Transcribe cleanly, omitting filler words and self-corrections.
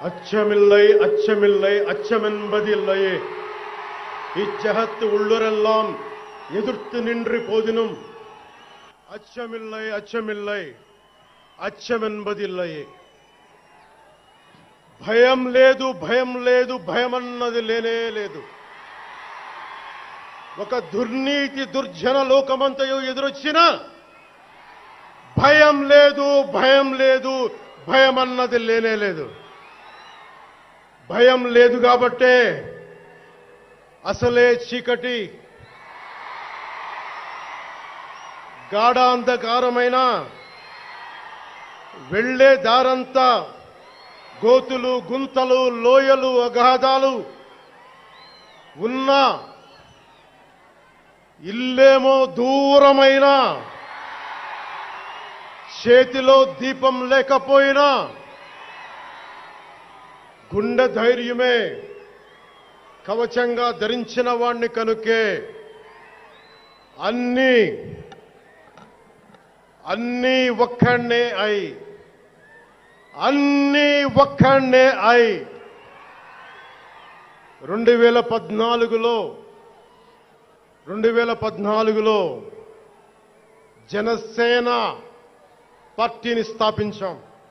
அச்சமில்லை அச்சமில்லை அச்சமென்பதில்லையே இச்சகத்து உள்ளுரெல்லாம் எதிர்த்து நின்று போதினும் அச்சமில்லை அச்சமில்லை అచ్చమెన్బదిల్లయే భయం లేదు భయం లేదు భయమన్నది లేనే లేదు. ఒక దుర్నీతి దుర్జన లోకమంతయు ఎదురొచ్చినా భయం లేదు భయం లేదు భయమన్నది లేనే లేదు. భయం లేదు కాబట్టే అసలే చీకటి గాఢాంధకారమైన వెళ్లే దారంతా గోతులు గుంతలు లోయలు అగాధాలు ఉన్న ఇల్లేమో దూరమైన చేతిలో దీపం లేకపోయినా గుండె ధైర్యమే కవచంగా ధరించిన వాణ్ణి కనుకే అన్నీ ఒక్కడే అయి అన్నీ ఒక్కడే అయి 2014లో జనసేన పార్టీని స్థాపించాం.